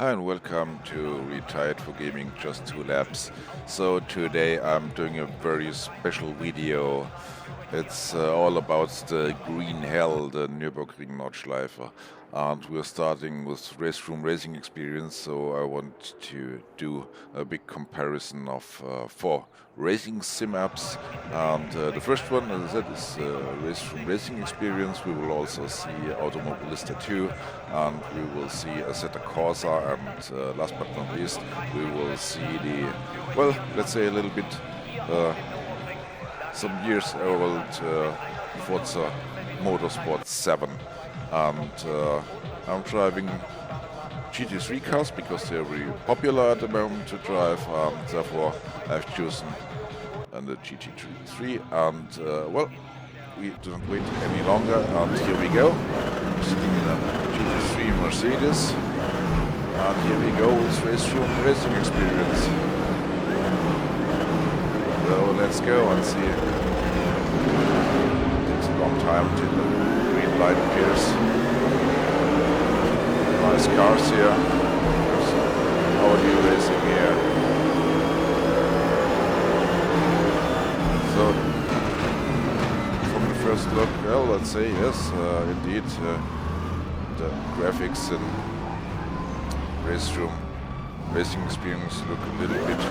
Hi and welcome to Retired for Gaming, just 2 laps. So today I'm doing a very special video. It's all about the green hell, the Nürburgring Nordschleife. And we're starting with RaceRoom racing experience, so I want to do a big comparison of 4 racing sim apps. And the first one, as I said, is RaceRoom racing experience. We will also see Automobilista 2, and we will see Assetto Corsa, and last but not least, we will see the, well, let's say a little bit some years old Forza Motorsport 7. And I'm driving GT3 cars because they're really popular at the moment to drive, and therefore I've chosen the GT3. And well, we don't wait any longer, and here we go. I'm sitting in a GT3 Mercedes, and here we go with RaceRoom racing experience. So let's go and see. It takes a long time until the green light appears. Nice cars here. There's Audi racing here. So from the first look, well, let's say yes, indeed, the graphics in RaceRoom racing experience look a little bit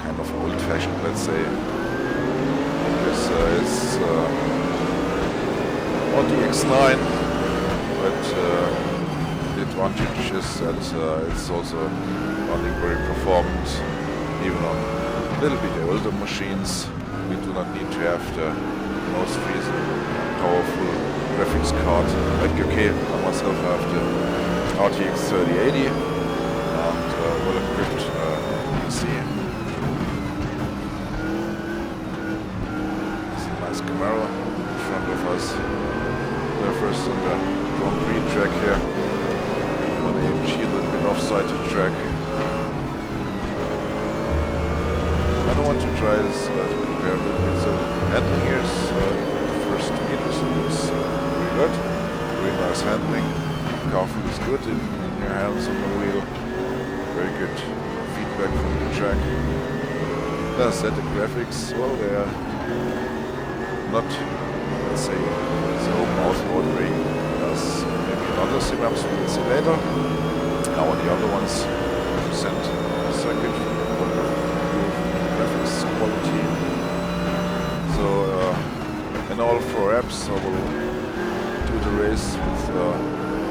kind of old-fashioned, let's say. This is Audi X9, but the advantage is that it's also running very performant, even on a little bit older machines. We do not need to have the most recent powerful graphics card. Like, okay, I myself have the RTX 3080 and well-equipped PC. Camaro in front of us. They're first on the Grand Prix track here. On the AMG, a little bit offside the track. I don't want to try this to compare a little bit. So handling here is the first meters. It looks really good. Really nice handling. Car feels good in your hands on the wheel. Very good feedback from the track. That's that, the graphics, well, they are not, let's say, so mouth-watering as maybe other sim apps we will see later. Now the other ones present a circuit from the graphics quality. So in all 4 apps I will do the race with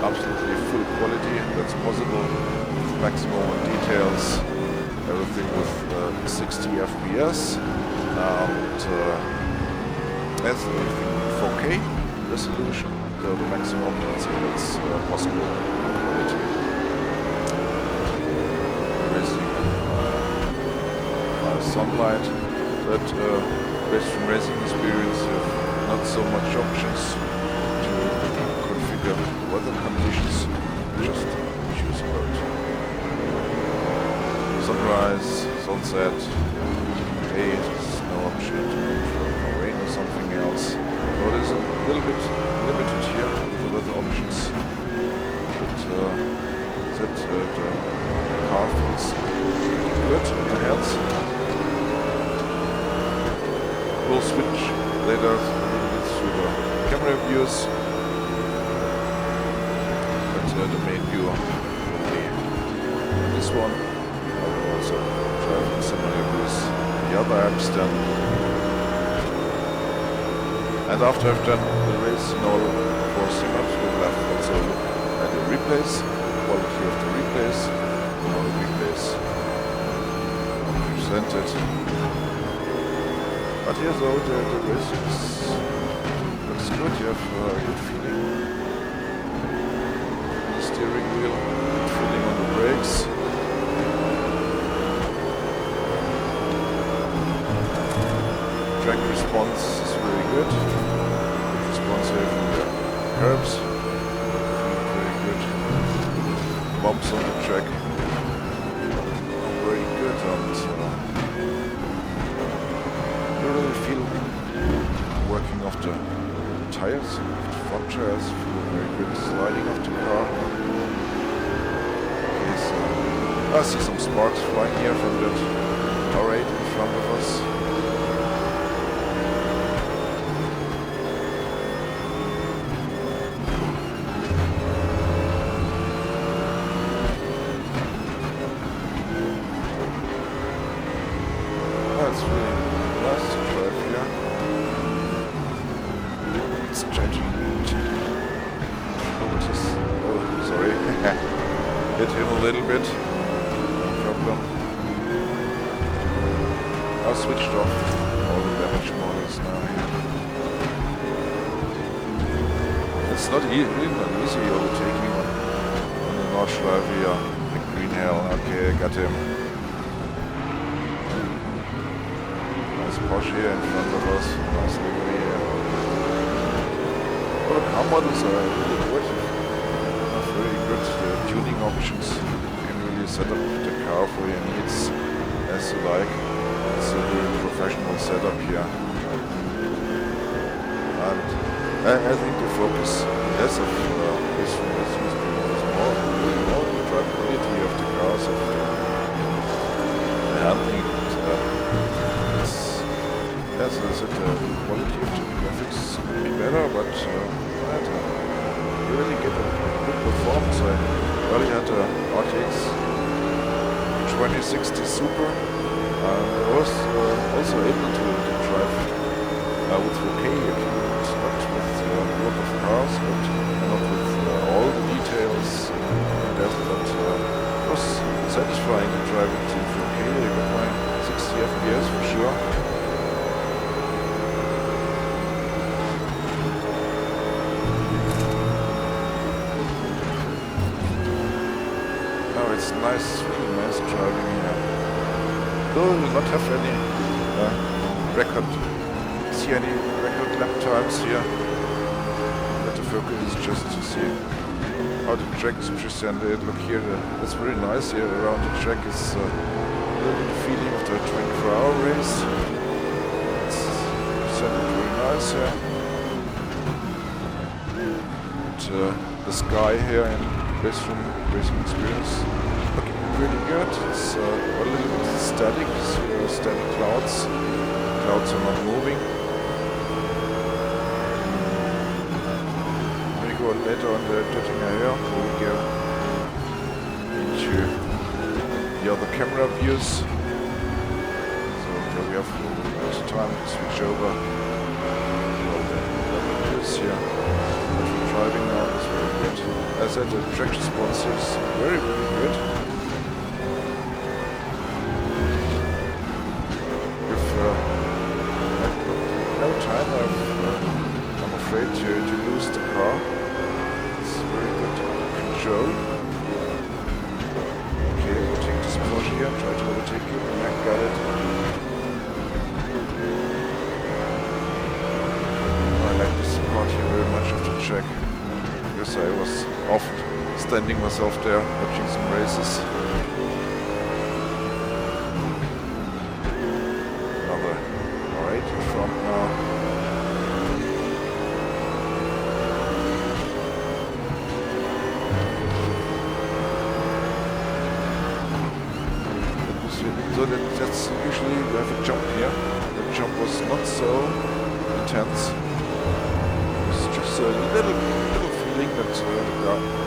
absolutely full quality that's possible, with maximum details, everything with 60 FPS, and that's everything 4K resolution, the maximum that's possible quality. Racing sunlight, but RaceRoom racing experience have not so much options to configure weather conditions. Just choose a mode. Sunrise, sunset, day, there's no option to control rain or something else. So it is a little bit limited here with the weather options. But the car feels good in the hands. We'll switch later a little bit through the camera views. But the main view will be this one. I will also try similar with the other apps then. And after I've done the race in all 4 sim apps, we will have also a look at the replays, the quality of the replays, how the replays are presented. But here though the race looks good. You have a good feeling on the steering wheel, good feeling on the brakes. Track response is very good. Good response here from the curbs. Very good. Bumps on the track. Very good. And you really feel working off the tires. The front tires feel very good sliding off the car. I see some sparks flying here from that R8 in front of us. That's really nice to drive here. It's changing. Oh, sorry. Hit him a little bit. No problem. I switched off all the damage models now here. It's not really not easy overtaking on the Nordschleife here. The green hell. Okay, I got him. Nice Porsche here in front of us. Nice livery here. All the car models are really good. Very good tuning options. You can really set up the car for your needs as you like. It's a very professional setup here. And I think the focus less of this is more the drivability of the cars, of the handling. As I said, the quality of the graphics could be better, but you really get a good performance. I earlier had a RTX 2060 Super. I was also able to drive with 4K, not with a lot of cars, but not with all the details in depth, but it was satisfying to drive it in 4K. I got my 60 FPS for sure. It's nice, really nice driving here. Though we will not have any see any record lap times here. But the focus is just to see how the track is presented. Look here, it's very nice here around the track. It's a little bit the feeling of the 24-hour race. It's presented very nice here. And the sky here in RaceRoom racing experience looking really good. It's a little bit static, static clouds. Clouds are not moving. When we go later on the Göttinger here, we go into the other camera views. So we have a little bit of time to switch over all the other views here. What we're driving now is very good. As I said, the track response is very, very good. With no time, I'm afraid to lose the car. It's very good control. Okay, we'll take this Porsche here, try to overtake you, and I got it. I like this part here very much of the track. I was often standing myself there watching some races. Another R8 in front now. So that's usually we have a jump here. The jump was not so intense. It's just a little feeling that the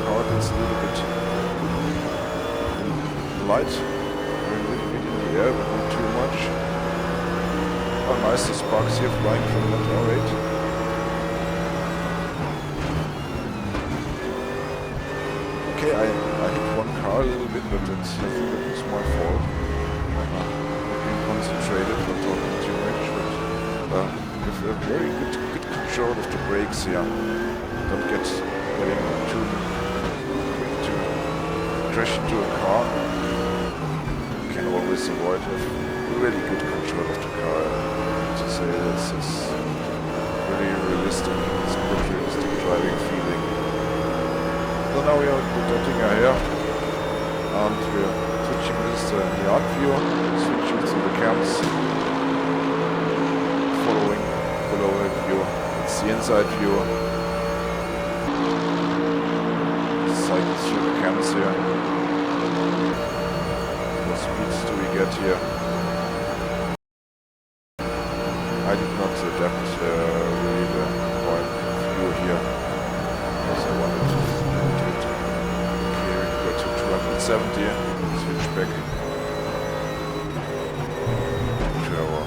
car gets a little bit light, a little bit in the air, but not too much. Oh, nice, the sparks here flying from that R8. Okay, I hit one car a little bit, but I think that was my fault. Being concentrated, not talking too much, but with a very good control of the brakes here. Don't get too quick to crash into a car. You can always avoid a really good control of the car. To say that's really realistic. It's a good realistic driving feeling. So now we are at the Göttinger here, and we're switching this to the art view, switching to the cams, following below a view. It's the inside view. Cycles through the cams here. here. I did not adapt really the point of view here, because I wanted to do it. Okay, we go to 270, switch back to our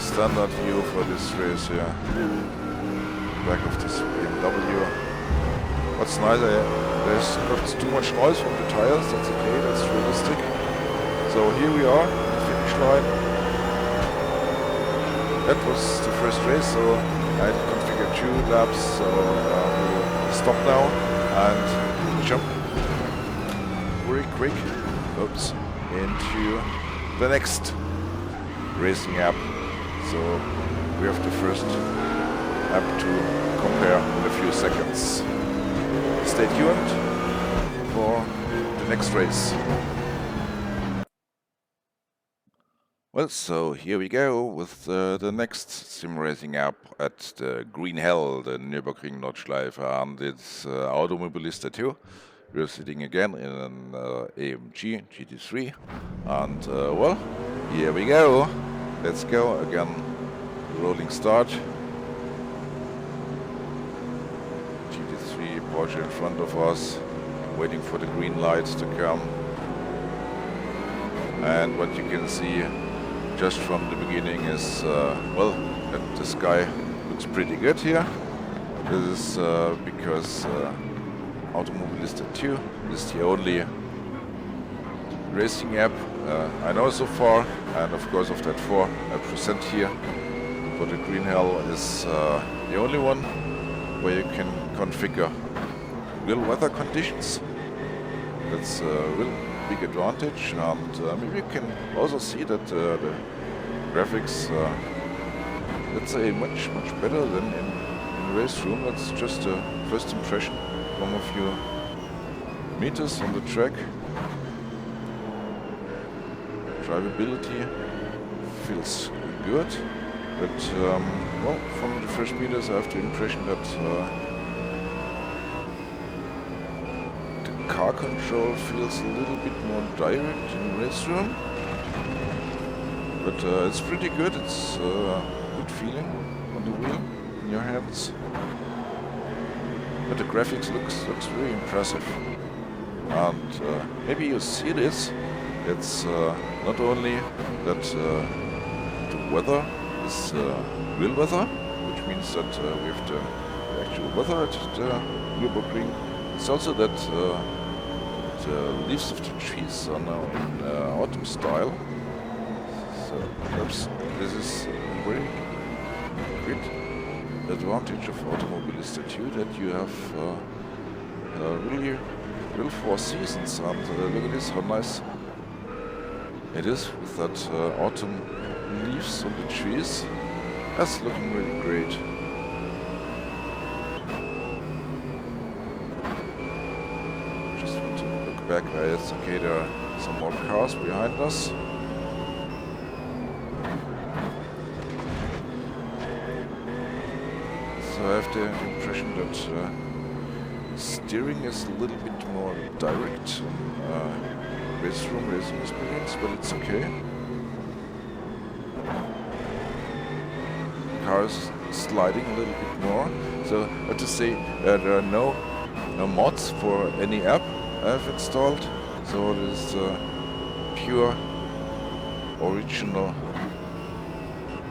standard view for this race here. Back of this BMW. What's nice, there's not too much noise from the tires, that's okay, that's realistic. So here we are, the finish line. That was the first race, so I configured 2 laps, so we'll stop now and jump very quick into the next racing app. So we have the first app to compare in a few seconds. Stay tuned for the next race. Well, so here we go with the next sim racing app at the Green Hell, the Nürburgring Nordschleife, and it's Automobilista 2. We're sitting again in an AMG GT3, and well, here we go. Let's go again. Rolling start. GT3 Porsche in front of us, waiting for the green lights to come. And what you can see just from the beginning is, well, that the sky looks pretty good here. This is because Automobilista 2 is the only racing app I know so far, and of course of that 4 I present here. But the Green Hell is the only one where you can configure real weather conditions. That's a real big advantage, and maybe you can also see that the graphics, let's say, much better than in RaceRoom. That's just a first impression from a few meters on the track. Drivability feels good, but well, from the first meters I have the impression that the car control feels a little bit more direct in RaceRoom, but it's pretty good. It's a good feeling on the wheel in your hands, but the graphics looks very impressive. And maybe you see this. It's not only that the weather is real weather, which means that we have the actual weather at the Nürburgring. It's also that the leaves of the trees are now in autumn style. So perhaps this is a very great advantage of Automobilista 2, that you have really real 4 seasons. And look at this, how nice it is with that autumn leaves on the trees. That's looking really great. Just want to look back. It's okay, there are some more cars behind us. So I have the impression that steering is a little bit more direct. RaceRoom racing experience, but it's okay. Car is sliding a little bit more. So I have to say there are no mods for any app I have installed. So it is pure original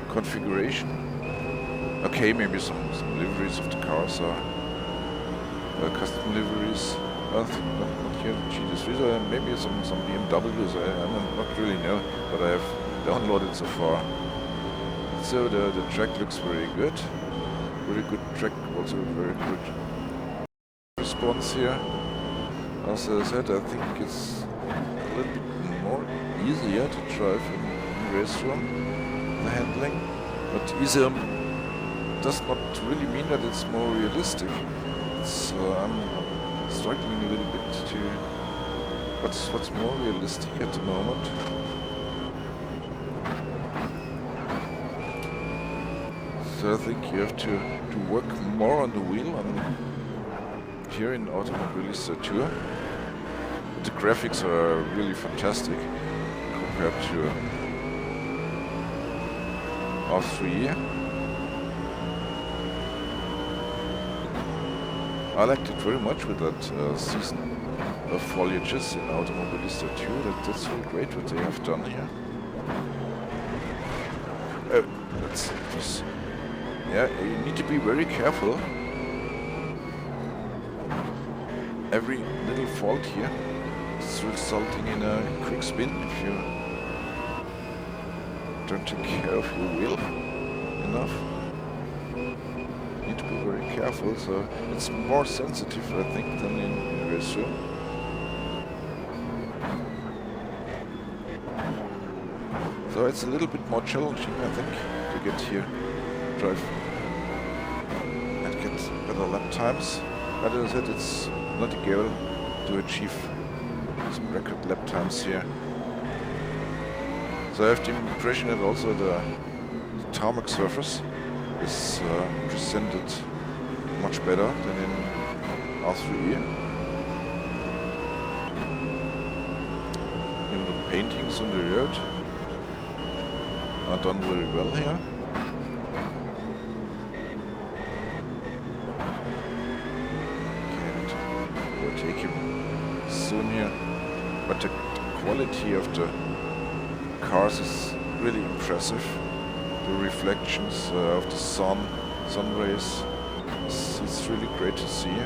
configuration. Okay, maybe some liveries of the cars are custom liveries. I think not here GT3, maybe some BMWs, I not really know, but I have downloaded so far. So the track looks very good track, also very good response here. As I said, I think it's a little bit more easier to drive in RaceRoom, the handling, but easier does not really mean that it's more realistic. It's I'm struggling a little bit to what's more realistic at the moment. So I think you have to work more on the wheel here in Automobilista 2. The graphics are really fantastic compared to R3. I liked it very much with that season of foliages in Automobilista too. That's really great what they have done here. Yeah, you need to be very careful. Every little fault here is resulting in a quick spin if you don't take care of your wheel enough. Need to be very careful, so it's more sensitive, I think, than in RaceRoom. So it's a little bit more challenging, I think, to get here, drive and get better lap times. But as I said, it's not a goal to achieve some record lap times here. So I have the impression that also the tarmac surface is presented much better than in R3. Even the paintings on the road are done very well here. Can't overtake him soon here, but the quality of the cars is really impressive. The reflections of the sun rays, it's really great to see.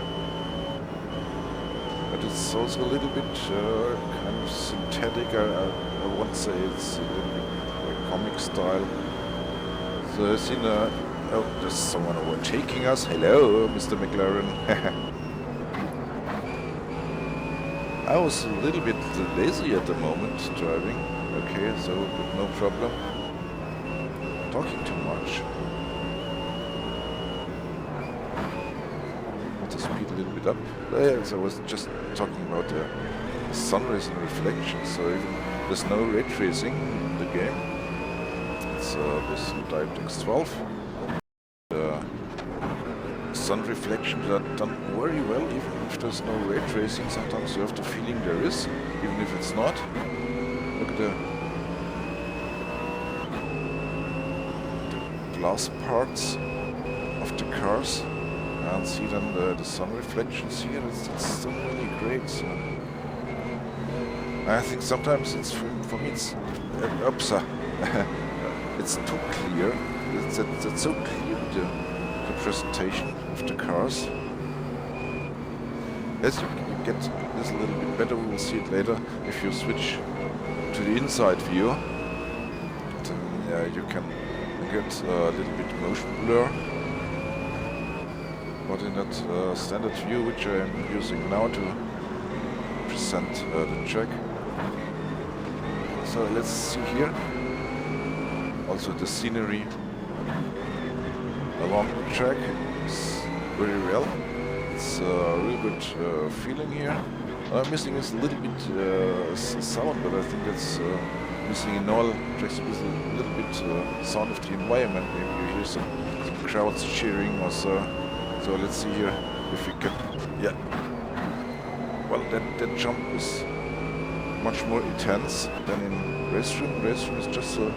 But it's also a little bit kind of synthetic. I won't say it's a little bit like comic style. So I've seen oh, there's someone overtaking us. Hello, Mr. McLaren. I was a little bit lazy at the moment driving. Okay, so no problem. Talking too much. Let the speed a little bit up. So I was just talking about the sun rays and reflections. So even there's no ray tracing in the game. It's with DirectX 12. The sun reflections are done very well, even if there's no ray tracing. Sometimes you have the feeling there is, even if it's not. Look at the glass parts of the cars and see then the sun reflections here. It's still really great. So I think sometimes it's for me it's it's too clear. It's so clear the presentation of the cars. Yes, you get this a little bit better. We will see it later if you switch to the inside view. Then you can get a little bit motion blur, but in that standard view which I am using now to present the track. So let's see here also the scenery along the track is very well. It's a really good feeling here. Missing is a little bit sound, but I think that's missing in all tracks with a little bit sound of the environment. Maybe you hear some crowds cheering or so. So let's see here if we can. Yeah. Well, that jump is much more intense than in RaceRoom. RaceRoom is just a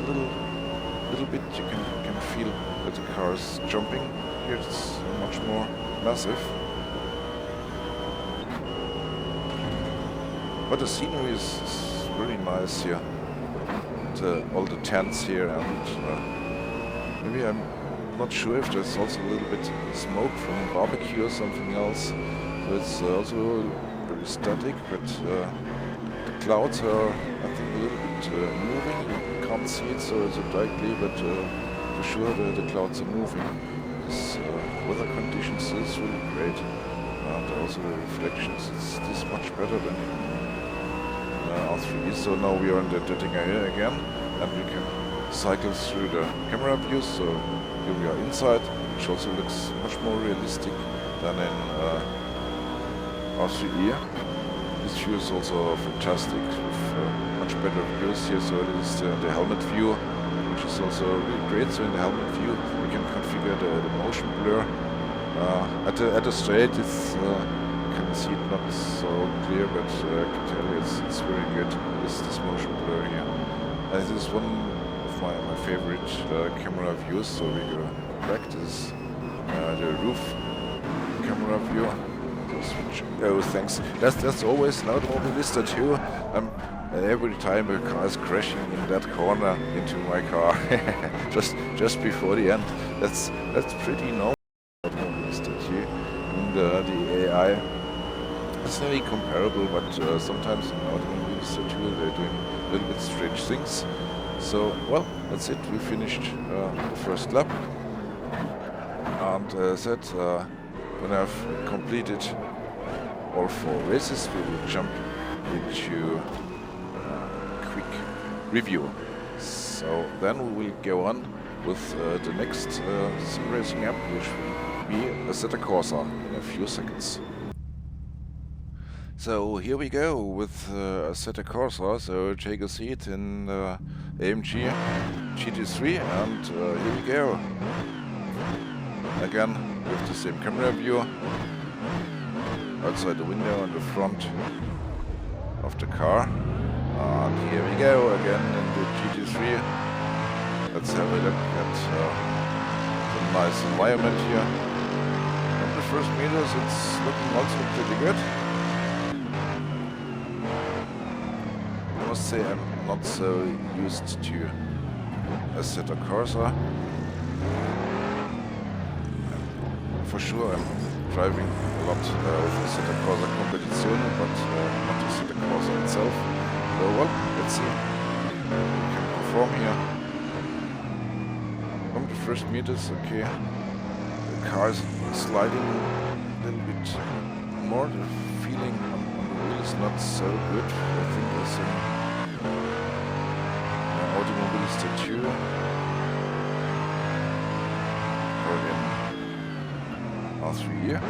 little bit. You can feel that the car is jumping. Here it's much more massive. But the scenery is really nice here. All the tents here, and maybe I'm not sure if there's also a little bit smoke from barbecue or something else. So it's also very static, but the clouds are, I think, a little bit moving. You can't see it so directly, but for sure the clouds are moving. This weather conditions is really great, and also the reflections. It's much better than R3. So now we are in the jetting area again, and we can cycle through the camera views. So here we are inside, which also looks much more realistic than in R3. This view is also fantastic with much better views here. So it is the helmet view, which is also really great. So in the helmet view, we can configure the motion blur. At the straight, it's can see it not so clear, but I can tell you it's very good. This motion blur here. This is one of my favorite camera views. So we go practice the roof camera view. Oh, thanks. That's always an Automobilista too. Every time a car is crashing in that corner into my car, just before the end. That's pretty normal. Automobilista too. And the AI is very comparable, but sometimes in Automobilista too they're doing a little bit strange things. So well, that's it. We finished the first lap, and as I said, when I've completed all 4 races, we will jump into quick review. So then we will go on with the next sim racing app, which will be Assetto Corsa in a few seconds. So here we go with Assetto Corsa. So take a seat in AMG GT3, and here we go. Again with the same camera view. Outside the window and the front of the car. And here we go again in the GT3. Let's have a look at the nice environment here. From the first meters it's looking also pretty good. I must say I'm not so used to Assetto Corsa. For sure I'm driving a lot with Assetto Corsa Competizione, but not Assetto Corsa itself. So well, let's see. We can perform here. From the first meters, okay. The car is sliding a little bit more. The feeling on the wheel is not so good. I think it's in Automobilista 2 or in R3 here.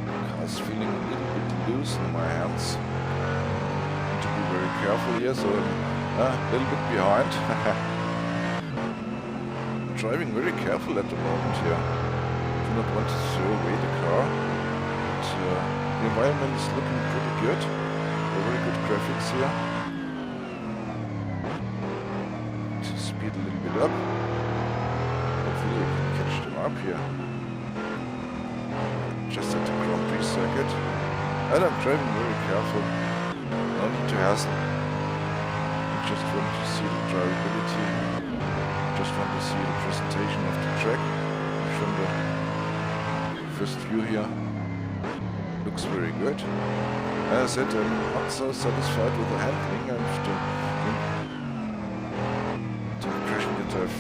The car is feeling a little bit loose in my hands. Need to be very careful here, so I'm a little bit behind. I'm driving very careful at the moment here. I do not want to throw away the car. But, the environment is looking pretty good. Very good graphics here. To speed a little bit up. Hopefully I can catch them up here. Just at the Grand Prix circuit. And I'm driving very careful. No need to hassle. I just want to see the drivability. Just want to see the presentation of the track. From the first view here. Looks very good. As I said, I'm not so satisfied with the handling and the impression that I've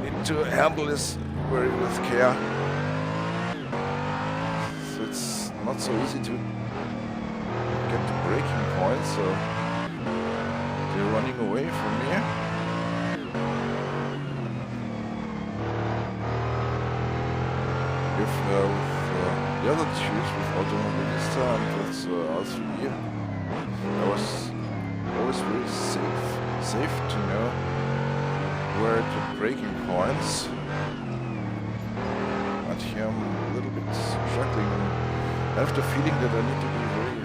need to handle this very with care. So it's not so easy to get the braking point, so they're running away from me. With the other tubes, with Automobilista and with R3, I was always very safe to know where the braking points. And here I'm a little bit struggling. I have the feeling that I need to be very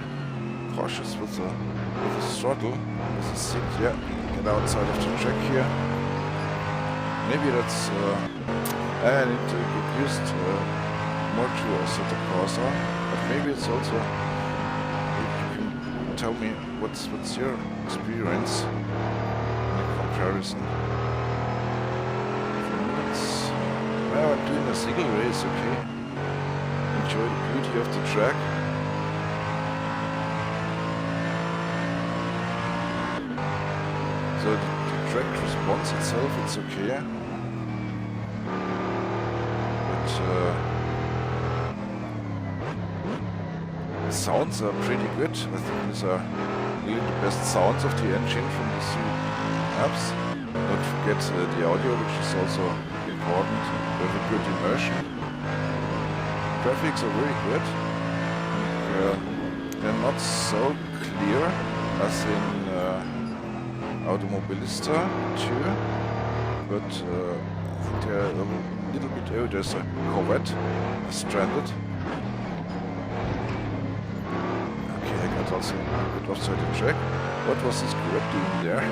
cautious with the throttle, with the seat. Yeah, get outside of the track here. Maybe that's I need to get used more to Assetto Corsa, but maybe it's also, you can tell me what's your experience in the comparison. For me it's, well, I'm doing a single race, okay. Enjoy the beauty of the track. So the track response itself, it's okay. But the sounds are pretty good. I think these are really the best sounds of the engine from the 3 apps. Don't forget the audio, which is also important. We have a good immersion. Graphics are very good. They're not so clear as in Automobilista 2, but I think they're a little bit. Oh, there's a Corvette stranded. it's also a bit offside the track. What was this correct doing there?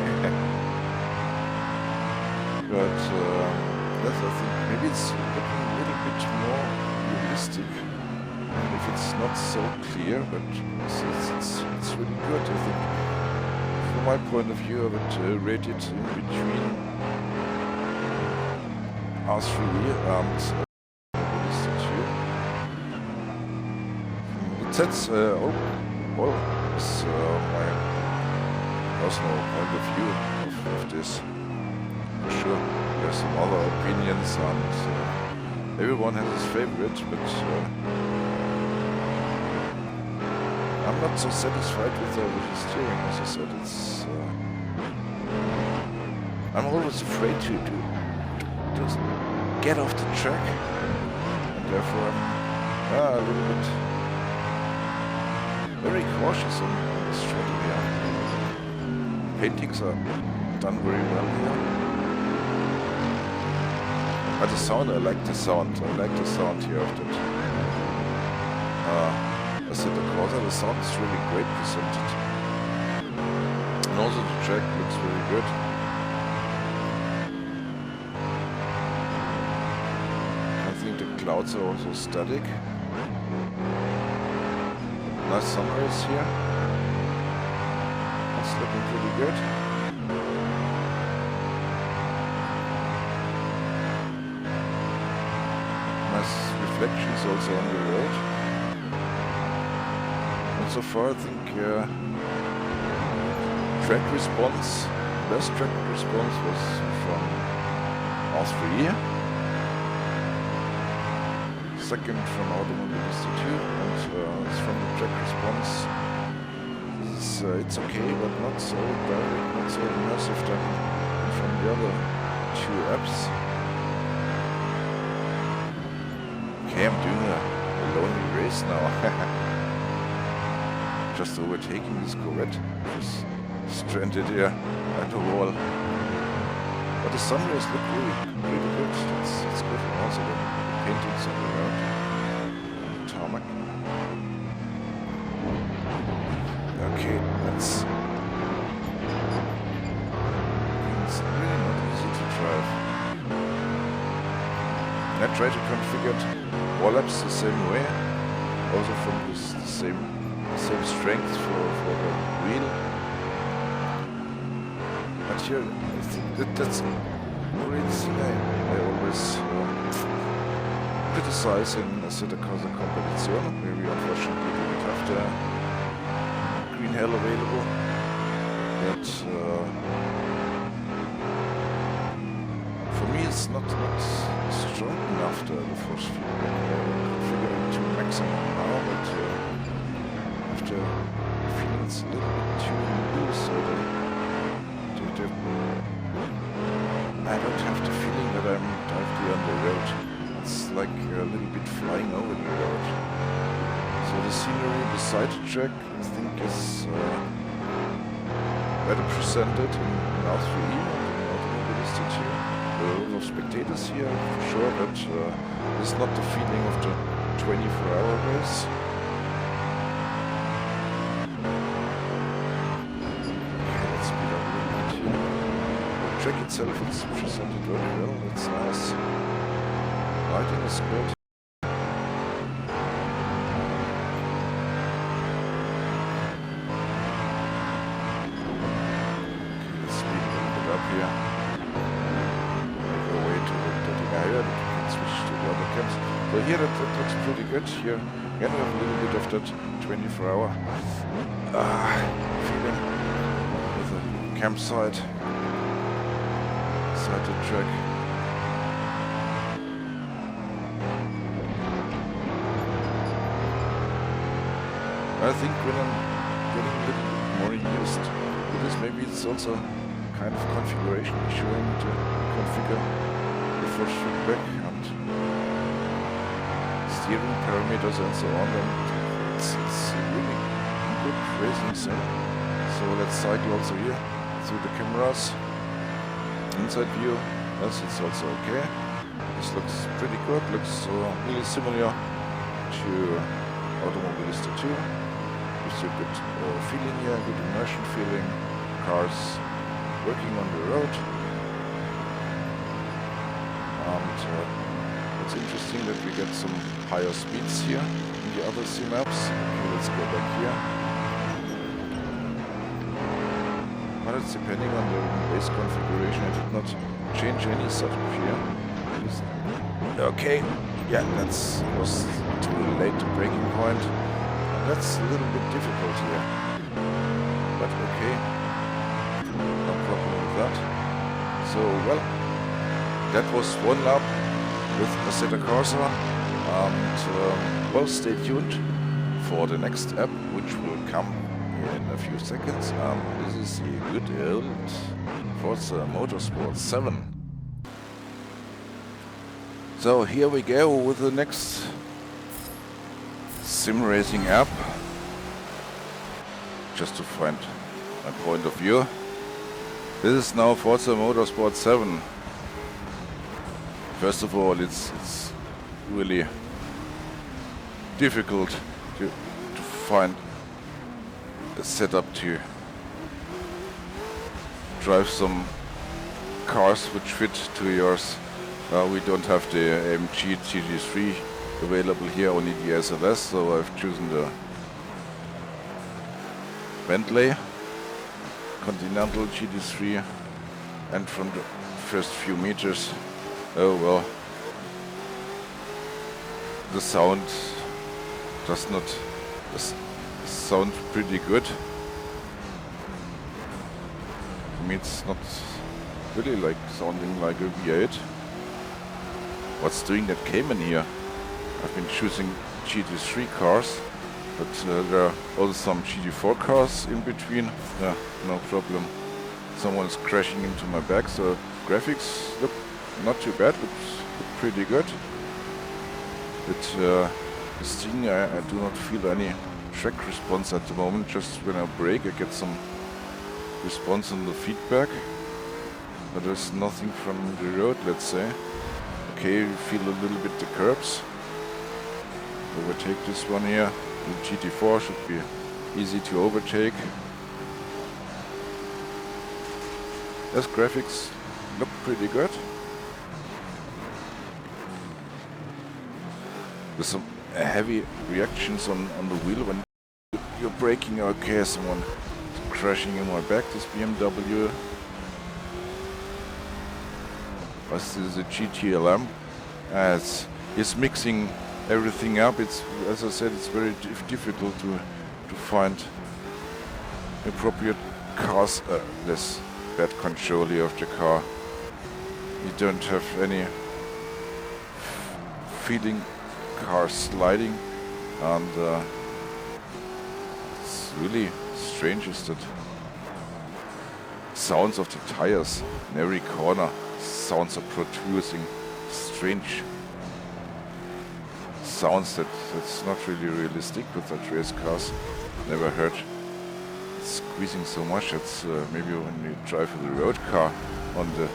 But yes, I think maybe it's looking a little bit more realistic. And if it's not so clear, but it's really good, I think. From my point of view, I would rate it in between R3 and Automobilista 2. It sets all is my personal point of view of this. For sure, there's some other opinions, and everyone has his favorite, but I'm not so satisfied with the steering. As I said, it's I'm always afraid to get off the track, and therefore I'm a little bit very cautious on this track here. Paintings are done very well here. But the sound, I like the sound. I like the sound here of that Assetto Corsa. The sound is really great presented. And also the track looks very good. I think the clouds are also static. Nice sunrise here. That's looking pretty good. Reflections also on the road. And so far I think track response, best track response was from R3, second from Automobilista 2, and it's from the track response. It's okay, but not so direct, not so immersive than from the other two apps. Okay, I'm doing a lonely race now. Just overtaking this Corvette, which is stranded here at the wall. But the sunrays look really good. That's good. And also the paintings on the road, the tarmac. Okay, it's really not easy to drive. I try to configure all laps the same way, also from the same strength for the wheel. But here, I think that's a great thing I always criticize in Assetto Corsa Competizione, where we unfortunately didn't have the green hell available. But for me, it's not strong enough the force feedback. I configure it to maximum now, but after feeling it's a little bit too loose, so I don't have the feeling that I'm directly on the road. It's like a little bit flying over the road. So the scenery beside the track, I think, is better presented in R3 and in Automobilista 2. A lot of spectators here, for sure, but it's not the feeling of the 24-hour race. Okay, let's speed up a little bit here. The track itself is presented very well, it's nice. Lighting is good. Okay, let's speed a little bit up here. So here that looks pretty good. Here again we have a little bit of that 24-hour feeling with the campsite beside the track. I think when I'm getting a little bit more used to this, maybe it's also kind of configuration issue. I need to configure the force feedback and steering parameters and so on, and it's a really good racing sim. So let's cycle also here through the cameras. Inside view, yes, it's also okay. This looks pretty good, looks really similar to Automobilista 2. With gives you a good feeling here, good immersion feeling. Cars working on the road. And it's interesting that we get some higher speeds here in the other C maps. Okay, let's go back here. But it's depending on the base configuration. I did not change any setup here. Okay, yeah, that was too late to braking point. That's a little bit difficult here. But okay, no problem with that. So, well, that was one lap with Assetto Corsa. And, well, stay tuned for the next app, which will come in a few seconds. This is the good old Forza Motorsport 7. So here we go with the next sim racing app. Just to find my point of view. This is now Forza Motorsport 7. First of all, it's really difficult to find a setup to drive some cars which fit to yours. We don't have the AMG GT3 available here, only the SLS, so I've chosen the Bentley Continental GT3, and from the first few meters, oh well, the sound does not sound pretty good. For me it's not really like sounding like a V8. What's doing that Cayman here? I've been choosing GT3 cars, but there are also some GT4 cars in between. Yeah, no problem. Someone's crashing into my back, so graphics look not too bad, but look pretty good. But this thing, I do not feel any track response at the moment. Just when I brake, I get some response on the feedback, but there's nothing from the road, let's say. Okay, you feel a little bit the curbs. Overtake this one here. The GT4 should be easy to overtake. Those graphics look pretty good. With some heavy reactions on the wheel when you're braking. Okay, someone crashing in my back, this BMW. This is a GTLM. It's mixing everything up. It's, as I said, it's very difficult to find appropriate cars. This bad control here of the car. You don't have any feeling car sliding, and it's really strange is that sounds of the tires in every corner. Sounds are producing strange sounds that's not really realistic with that race cars. Never heard it's squeezing so much. It's maybe when you drive with a road car on the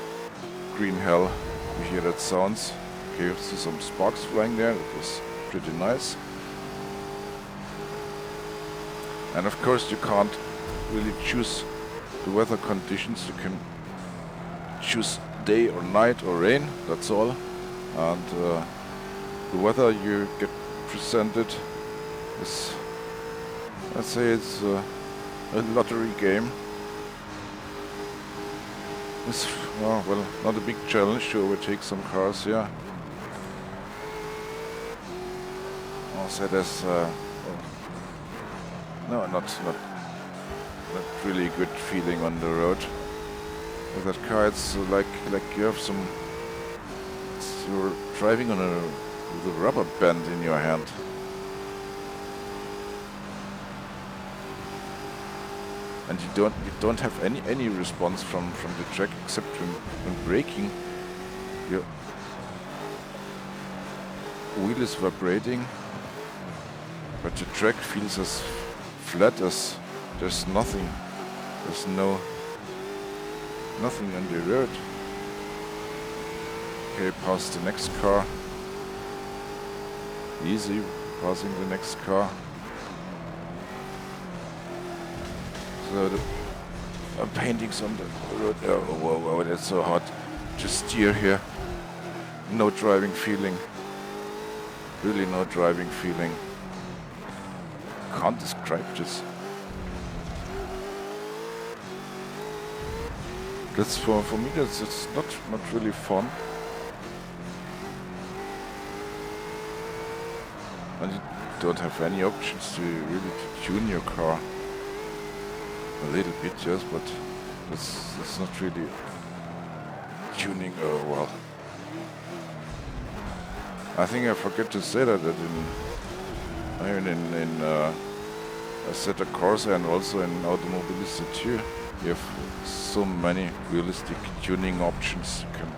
green hell, you hear that sounds. Okay, you see some sparks flying there. It was pretty nice. And of course, you can't really choose the weather conditions. You can choose day or night or rain, that's all. And the weather you get presented is, let's say it's a lottery game. It's, well, not a big challenge to overtake some cars here. Also there's no, not really good feeling on the road. With that car, it's like you have some. You're driving on with a rubber band in your hand. And you don't have any response from the track except when braking. Your wheel is vibrating, but the track feels as flat as there's nothing. There's nothing on the road. Okay, past the next car. Easy, passing the next car. So the paintings on the road. Oh, whoa, whoa, that's so hot. Just steer here. No driving feeling. Really no driving feeling. Can't describe this. That's for me. It's not really fun. And you don't have any options to really tune your car. A little bit, yes, but that's not really tuning. Oh well. I think I forgot to say that in Assetto Corsa and also in Automobilista too, you have so many realistic tuning options. You can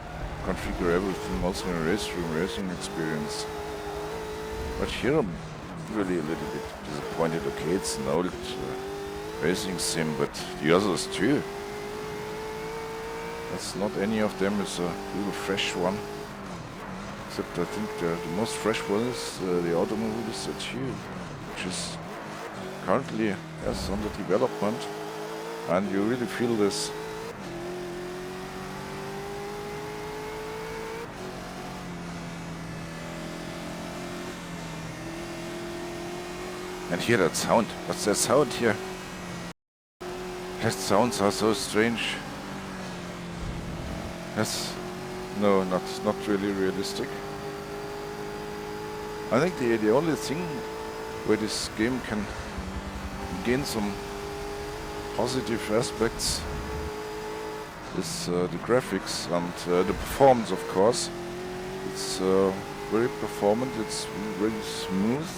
configure everything, also in a RaceRoom racing experience. But here I'm really a little bit disappointed. Okay, it's an old racing sim, but the others too. That's not any of them is a real fresh one. Except I think the most fresh one is the Automobilista too, which is currently under development, and you really feel this. And hear that sound. What's that sound here? That sounds are so strange. Yes, no, not really realistic. I think the only thing where this game can gain some positive aspects is the graphics and the performance, of course. It's very performant. It's very smooth.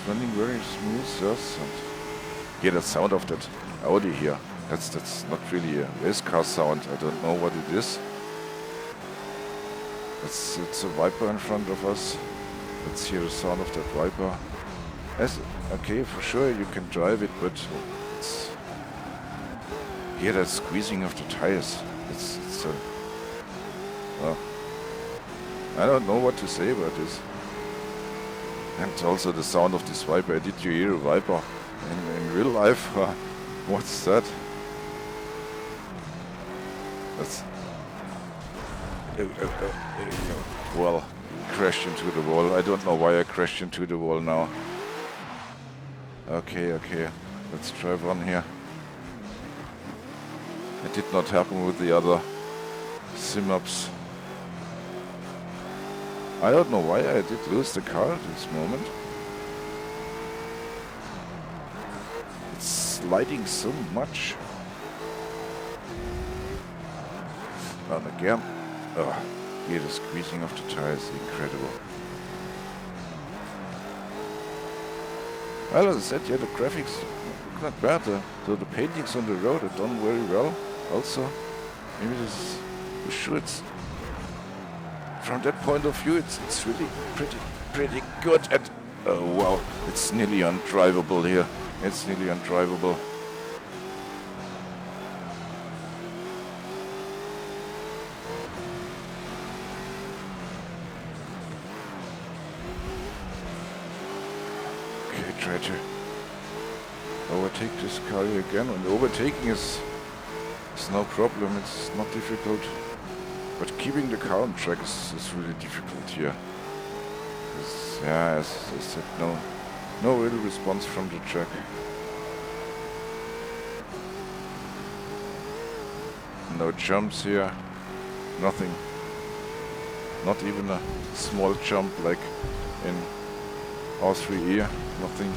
Running very smooth, yes, and hear the sound of that Audi here. That's not really a race car sound. I don't know what it is. It's a Viper in front of us. Let's hear the sound of that Viper. Yes, okay, for sure you can drive it, but it's hear that squeezing of the tires. It's well, I don't know what to say about this. And also the sound of this Viper. Did you hear a Viper in real life? What's that? That's... well, crashed into the wall. I don't know why I crashed into the wall now. Okay. Let's drive on here. It did not happen with the other sim-ups. I don't know why I did lose the car at this moment. It's sliding so much. And again, here the squeezing of the tires, incredible. Well, as I said, yeah, the graphics look not bad. The paintings on the road are done very well. Also, maybe this is sure it's. From that point of view, it's really pretty good. And oh wow, it's nearly undrivable here. It's nearly undrivable. Okay, try to overtake this car here again. And overtaking is no problem. It's not difficult. But keeping the car on track is really difficult here. Yeah, as I said, no real response from the track. No jumps here, nothing. Not even a small jump like in R3E, nothing.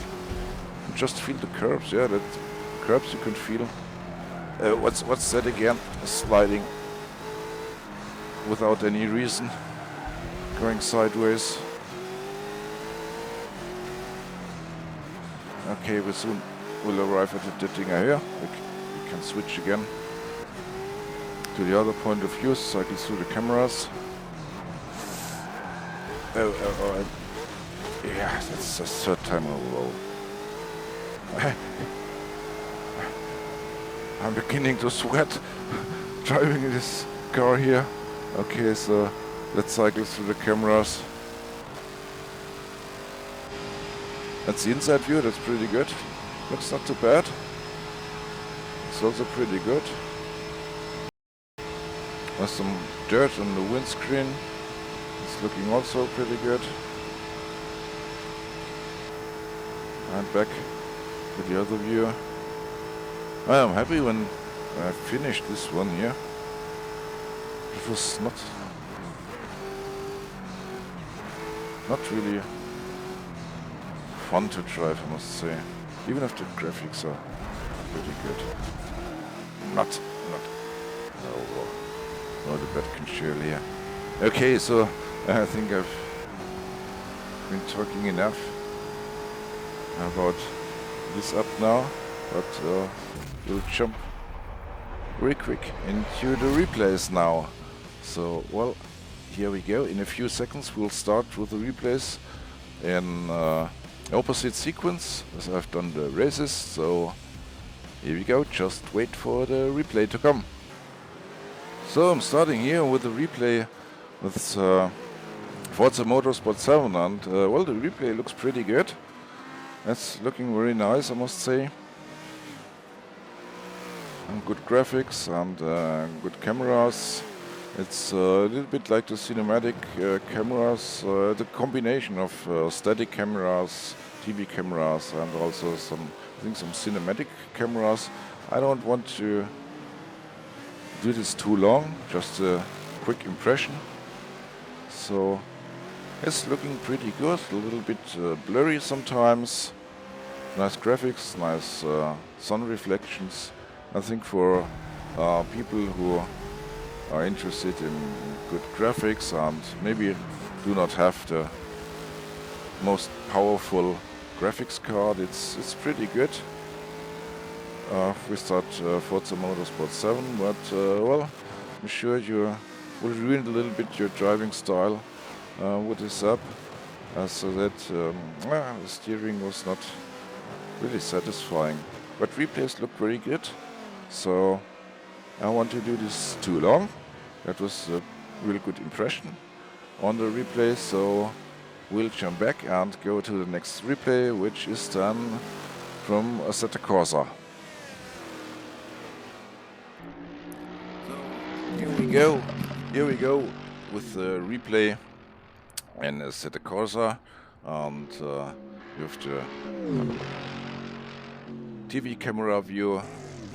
You just feel the curbs, yeah, that curbs you can feel. What's that again? Sliding. Without any reason, going sideways. Okay, we soon will arrive at the Dittinger here. We can switch again to the other point of view, cycle through the cameras. Yeah, that's the third time in a row. I'm beginning to sweat driving this car here. Okay, so let's cycle through the cameras. That's the inside view, that's pretty good. Looks not too bad. It's also pretty good. There's some dirt on the windscreen. It's looking also pretty good. And back to the other view. I am happy when I finished this one here. It was not really fun to drive, I must say. Even if the graphics are pretty good. Not a bad control here. Okay, so I think I've been talking enough about this up now, but we'll jump very quick into the replays now. So, well, here we go. In a few seconds we'll start with the replays in opposite sequence, as I've done the races. So here we go, just wait for the replay to come. So I'm starting here with the replay with Forza Motorsport 7, and well, the replay looks pretty good. That's looking very nice, I must say. And good graphics and good cameras. It's a little bit like the cinematic cameras, the combination of static cameras, TV cameras, and also some cinematic cameras. I don't want to do this too long, just a quick impression. So it's looking pretty good, a little bit blurry sometimes. Nice graphics, nice sun reflections. I think for people who are interested in good graphics and maybe do not have the most powerful graphics card, it's pretty good. We start Forza Motorsport 7, but well, I'm sure you will ruin a little bit your driving style with this up. So that the steering was not really satisfying, but replays look very good. So I want to do this too long. That was a really good impression on the replay, so we'll jump back and go to the next replay, which is done from Assetto Corsa. So here we go with the replay in Assetto Corsa, and with the TV camera view.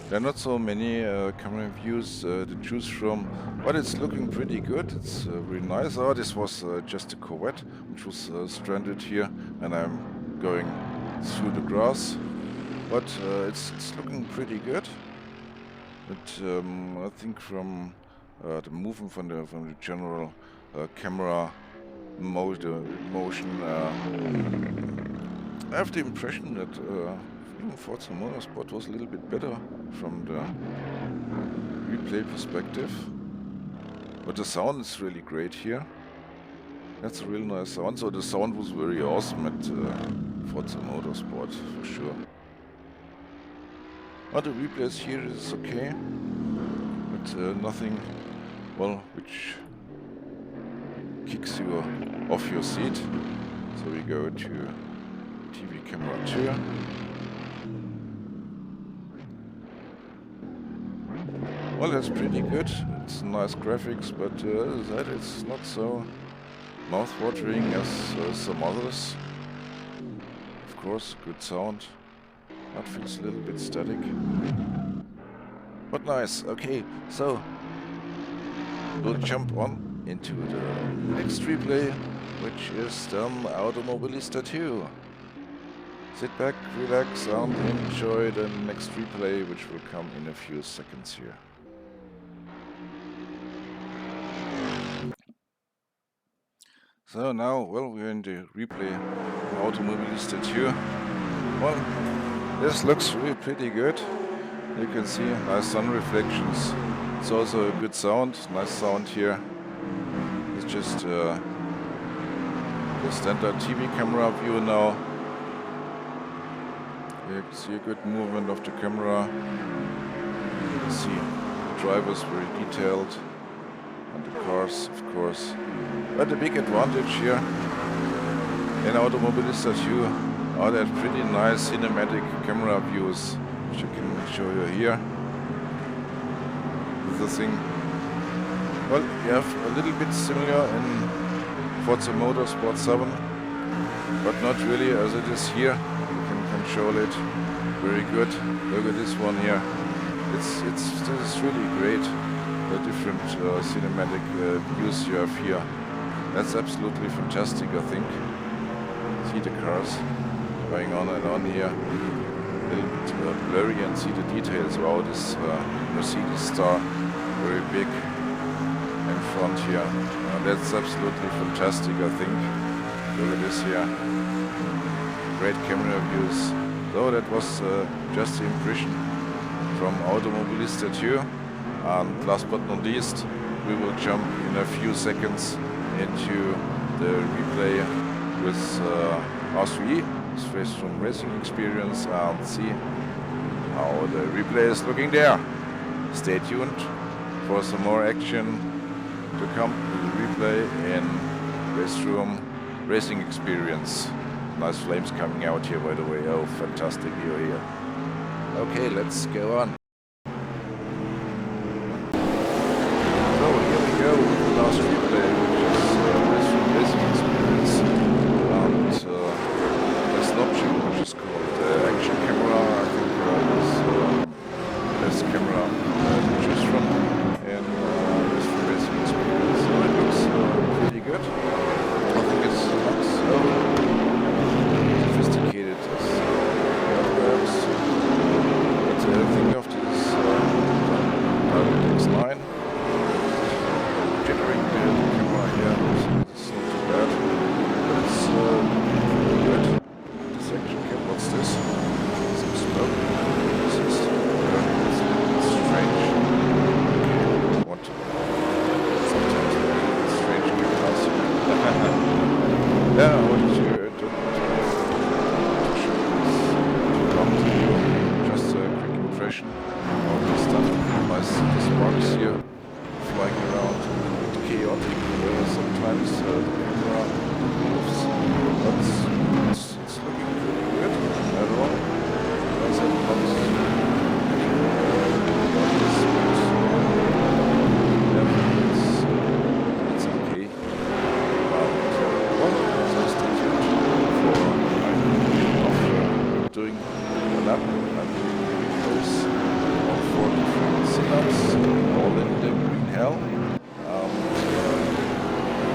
There are not so many camera views to choose from, but it's looking pretty good. It's really nice. Oh, this was just a Corvette, which was stranded here, and I'm going through the grass. But it's looking pretty good. But I think from the movement from the general camera motion, I have the impression that Forza Motorsport was a little bit better from the replay perspective, but the sound is really great here. That's a real nice sound. So the sound was very awesome at Forza Motorsport for sure. But the replays here is okay, but nothing, well, which kicks you off your seat. So we go to TV camera 2. Well, that's pretty good. It's nice graphics, but that it's not so mouth-watering as some others. Of course, good sound. That feels a little bit static, but nice. Okay, so we'll jump on into the next replay, which is Automobilista 2. Sit back, relax, and enjoy the next replay, which will come in a few seconds here. So now, well, we're in the replay of Automobilista 2. Well, this looks really pretty good. You can see nice sun reflections. It's also a good sound, nice sound here. It's just the standard TV camera view now. You can see a good movement of the camera. You can see the drivers very detailed, and the cars, of course. But the big advantage here in Automobilista 2 Oh, there's pretty nice cinematic camera views, which I can show you here. This thing, well, you have a little bit similar in Forza Motorsport 7, but not really as it is here. You can control it very good. Look at this one here. This is really great. The different cinematic views you have here. That's absolutely fantastic, I think. See the cars going on and on here. A little bit blurry, and see the details. Wow, this Mercedes star, very big in front here. That's absolutely fantastic, I think. Look at this here. Great camera views. So that was just the impression from Automobilista 2. And last but not least, we will jump in a few seconds into the replay with R3, RaceRoom racing experience, and see how the replay is looking there. Stay tuned for some more action to come with the replay in RaceRoom racing experience. Nice flames coming out here, by the way. Oh, fantastic view here. Okay, let's go on. So here we go with the last replay, which is RaceRoom racing experience, and there's an option which is called action camera. I think is best camera to choose from in RaceRoom racing experience. So it looks pretty good. I think it's not so sophisticated as perhaps. But I think after this X9, jittering the camera here, it's not too bad. But it's pretty good. This action cam, what's this? Some smoke. This is it's strange. Okay, what? Sometimes strange cameras. Yeah, what did you do? Just a quick impression of the stuff. Nice, the sparks here flying around, a little bit chaotic. Sometimes the camera moves, but it's looking pretty good. I don't know. I said it's okay. So stay tuned for doing a lap and those 4 different setups, all in the green hell.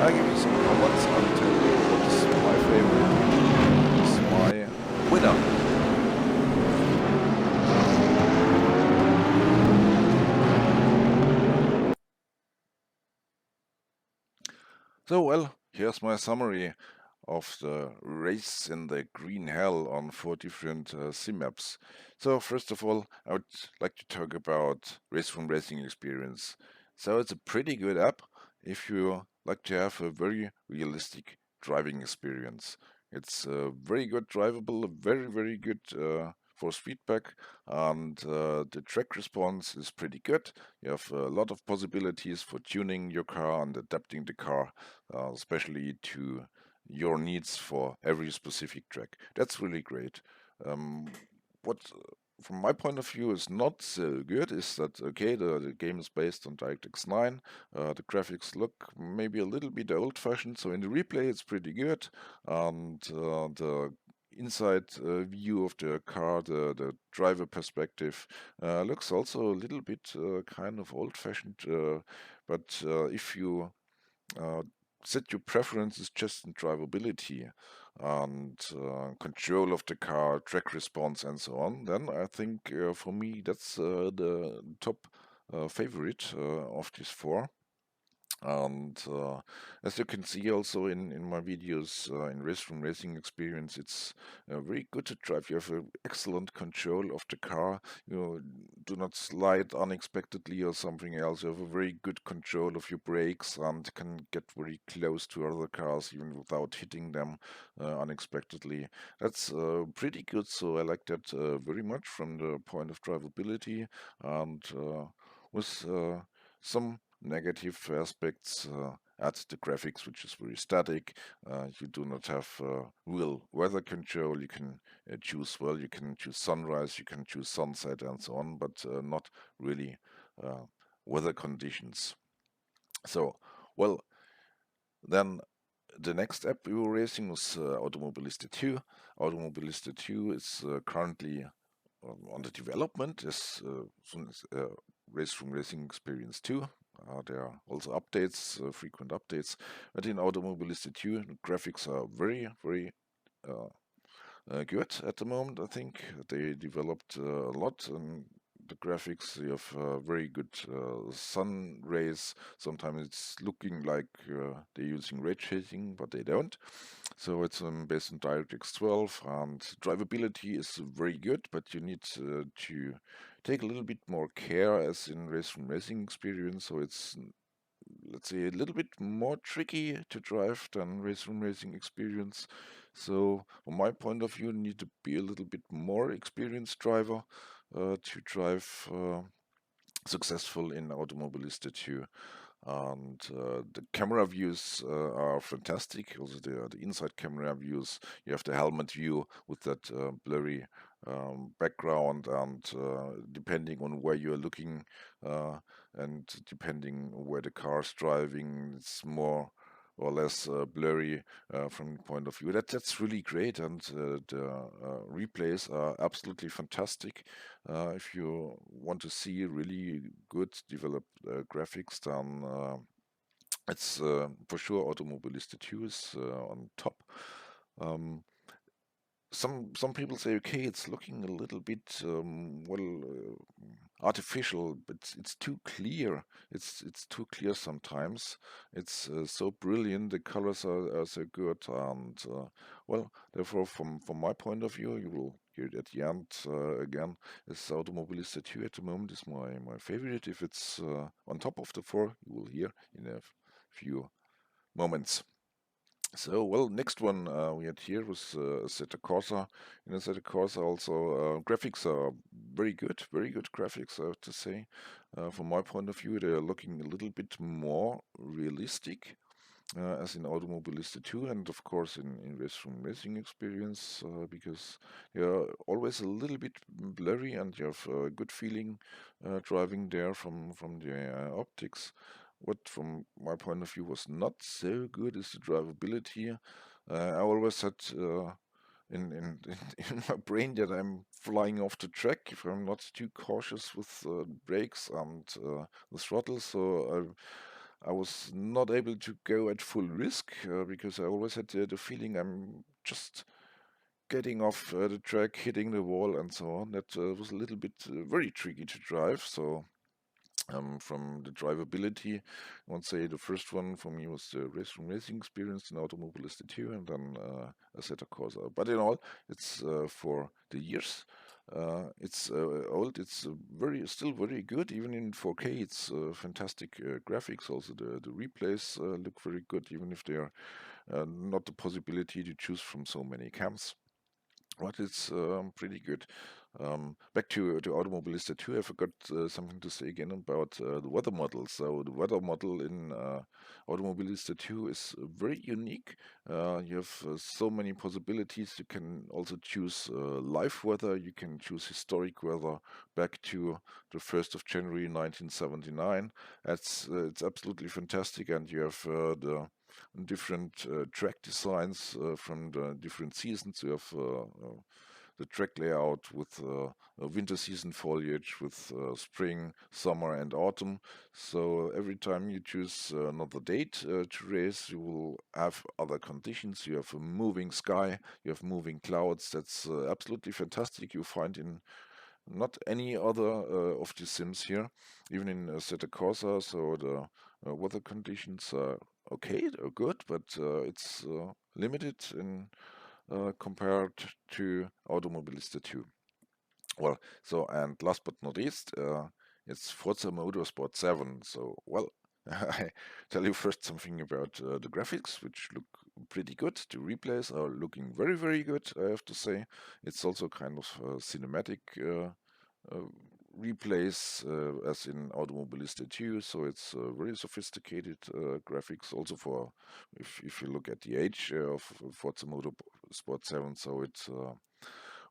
I'll give you some comments. I'll tell you what's my favorite, what's my winner. So, well, here's my summary of the race in the green hell on 4 different sim maps. So first of all, I would like to talk about RaceRoom racing experience. So it's a pretty good app if you like to have a very realistic driving experience. It's very good drivable, very good force feedback, and the track response is pretty good. You have a lot of possibilities for tuning your car and adapting the car, especially to your needs for every specific track. That's really great. What from my point of view is not so good is that okay, the game is based on DirectX 9. The graphics look maybe a little bit old-fashioned, so in the replay it's pretty good, and the inside view of the car, the driver perspective, looks also a little bit kind of old-fashioned. But if you set your preferences just in drivability and control of the car, track response, and so on, then I think for me that's the top favorite of these 4. And as you can see also in my videos in RaceRoom racing experience, it's very good to drive. You have excellent control of the car. You do not slide unexpectedly or something else. You have a very good control of your brakes and can get very close to other cars even without hitting them unexpectedly. That's pretty good. So I like that very much from the point of drivability, and with some negative aspects. add the graphics, which is very static. You do not have real weather control. You can choose, well, you can choose sunrise, you can choose sunset and so on, but not really weather conditions. So, well, then the next app we were racing was Automobilista 2. Automobilista 2 is currently under development as soon as RaceRoom Racing Experience 2. There are also updates, frequent updates. But in Automobilista 2, the graphics are very, very good at the moment. I think they developed a lot, and the graphics, you have very good sun rays. Sometimes it's looking like they're using ray tracing, but they don't. So it's based on DirectX 12, and drivability is very good, but you need to take a little bit more care as in RaceRoom Racing Experience. So it's, let's say, a little bit more tricky to drive than RaceRoom Racing Experience. So from my point of view, you need to be a little bit more experienced driver to drive successful in Automobilista 2. And the camera views are fantastic. Also the inside camera views. You have the helmet view with that blurry background, and depending on where you're looking and depending where the car's driving, it's more or less blurry from the point of view. That's really great, and the replays are absolutely fantastic. If you want to see really good developed graphics, then it's for sure Automobilista 2 is on top. Some people say, okay, it's looking a little bit artificial, but it's too clear. It's too clear sometimes. It's so brilliant. The colors are so good, and well, therefore, from my point of view, you will hear it at the end again. Is Automobilista 2 at the moment is my favorite. If it's on top of the four, you will hear in a few moments. So, well, next one we had here was Assetto Corsa. In Assetto Corsa also graphics are very good graphics, I have to say. From my point of view, they are looking a little bit more realistic as in Automobilista 2, and of course in RaceRoom Racing Experience, because they are always a little bit blurry, and you have a good feeling driving there from the optics. What, from my point of view, was not so good is the drivability. I always had in my brain that I'm flying off the track if I'm not too cautious with brakes and the throttle. So I was not able to go at full risk because I always had the feeling I'm just getting off the track, hitting the wall, and so on. That was a little bit very tricky to drive. So from the drivability, I would say the first one for me was the RaceRoom Racing Experience in Automobilista 2, and then Assetto Corsa. But in all, it's for the years. It's old. It's still very good. Even in 4K, it's fantastic graphics. Also, the replays look very good, even if they are not the possibility to choose from so many cams. But it's pretty good. Back to Automobilista 2, I forgot something to say again about the weather model. So the weather model in Automobilista 2 is very unique. You have so many possibilities. You can also choose live weather. You can choose historic weather back to the 1st of January 1979. It's absolutely fantastic, and you have the different track designs from the different seasons. You have the track layout with winter season foliage, with spring, summer, and autumn. So every time you choose another date to race, you will have other conditions. You have a moving sky, you have moving clouds. That's absolutely fantastic. You find in not any other of the sims here, even in Assetto Corsa. So the weather conditions are okay, they're good, but it's limited in compared to Automobilista 2. Well, so, and last but not least, it's Forza Motorsport 7. So, well, I tell you first something about the graphics, which look pretty good. The replays are looking very good, I have to say. It's also kind of cinematic replays as in Automobilista 2, so it's very sophisticated graphics. Also for if you look at the age of Forza Motorsport 7, so it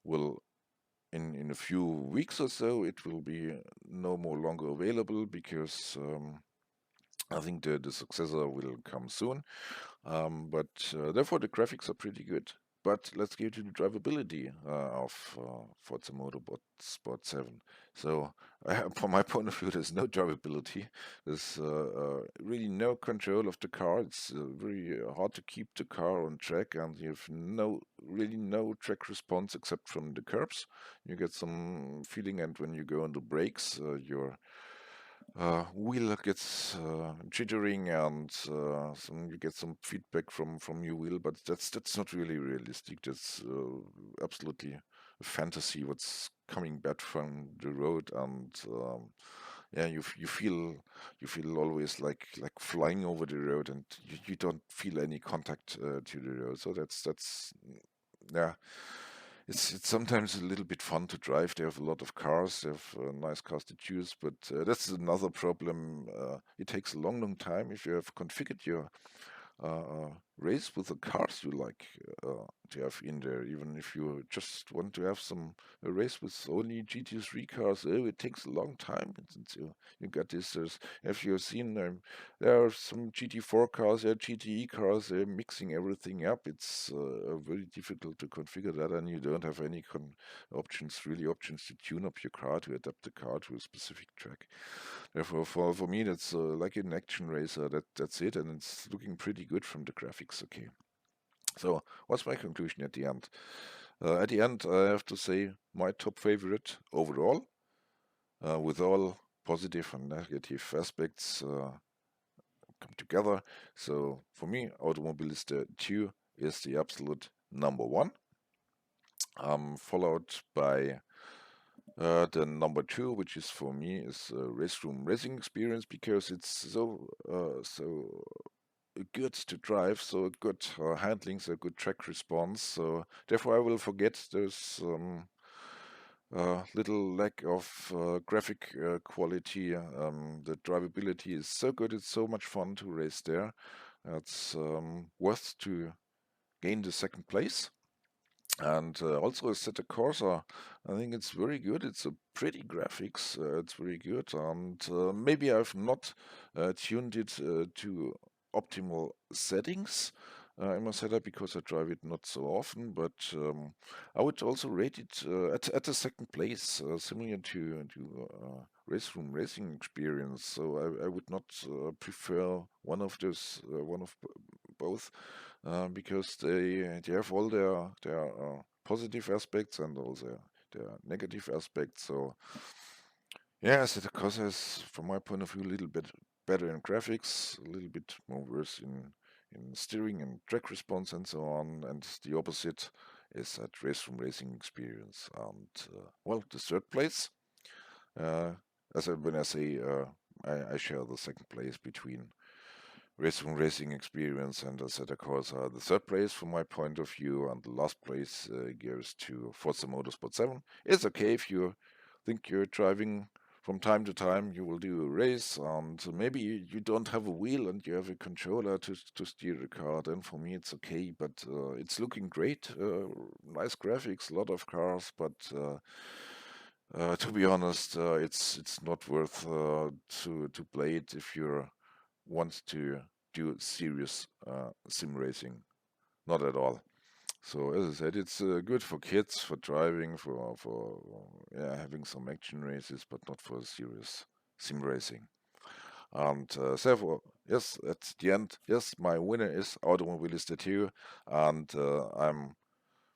will in a few weeks or so it will be no more longer available because I think the successor will come soon. But therefore the graphics are pretty good. But let's get to the drivability of Forza Motorsport 7. So, from my point of view, there's no drivability. There's really no control of the car. It's very hard to keep the car on track, and you have really no track response except from the curbs. You get some feeling, and when you go on the brakes, your wheel gets jittering and you get some feedback from your wheel, but that's not really realistic. That's absolutely a fantasy. What's coming back from the road, and yeah, you feel always like flying over the road, and you don't feel any contact to the road. So that's yeah. It's sometimes a little bit fun to drive. They have a lot of cars. They have nice cars to choose, but that's another problem. It takes a long time if you have configured your race with the cars you like to have in there. Even if you just want to have a race with only GT3 cars, it takes a long time. Since you got this. If you've seen, there are some GT4 cars, there are GTE cars. They're mixing everything up. It's very difficult to configure that, and you don't have any options to tune up your car to adapt the car to a specific track. Therefore, for me, that's like an action racer. That's it, and it's looking pretty good from the graphics. Okay, so what's my conclusion at the end? At the end, I have to say my top favorite overall, with all positive and negative aspects come together. So for me, Automobilista 2 is the absolute number one, followed by the number two, which is for me, is RaceRoom racing experience, because it's so good to drive, so good handling, so good track response. So therefore, I will forget those little lack of graphic quality. The drivability is so good; it's so much fun to race there. It's worth to gain the second place. And also Assetto Corsa, I think it's very good. It's a pretty graphics. It's very good, and maybe I've not tuned it to optimal settings in my setup because I drive it not so often. But I would also rate it at the second place, similar to RaceRoom racing experience. So I would not prefer one of those, both, because they have all their positive aspects and also their negative aspects. So yes, it of course is, from my point of view, a little bit better in graphics, a little bit more worse in steering and track response and so on. And the opposite is at RaceRoom racing experience. And well, the third place, uh, when I say I share the second place between RaceRoom racing experience and Assetto Corsa. The third place, from my point of view, and the last place goes to Forza Motorsport 7. It's okay if you think you're driving from time to time, you will do a race, and maybe you don't have a wheel and you have a controller to steer the car. Then for me, it's okay, but it's looking great. Nice graphics, a lot of cars, but to be honest, it's not worth to play it if you want to do serious sim racing. Not at all. So as I said, it's good for kids, for driving, for yeah, having some action races, but not for serious sim racing. And therefore, yes, at the end, yes, my winner is Automobilista 2, and I'm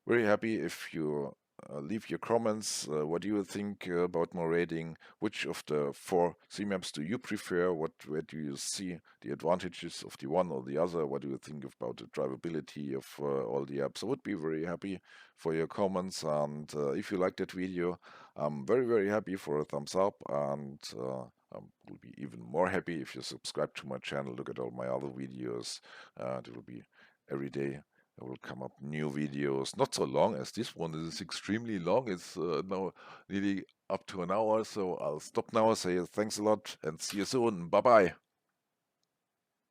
very happy if you leave your comments. What do you think about my rating? Which of the four C maps do you prefer? Where do you see the advantages of the one or the other? What do you think about the drivability of all the apps? I would be very happy for your comments. And if you liked that video, I'm very happy for a thumbs up. And I will be even more happy if you subscribe to my channel. Look at all my other videos. It will be every day There will come up new videos, not so long as this one. It is extremely long. It's now nearly up to an hour, so I'll stop now, say thanks a lot, and see you soon. Bye bye.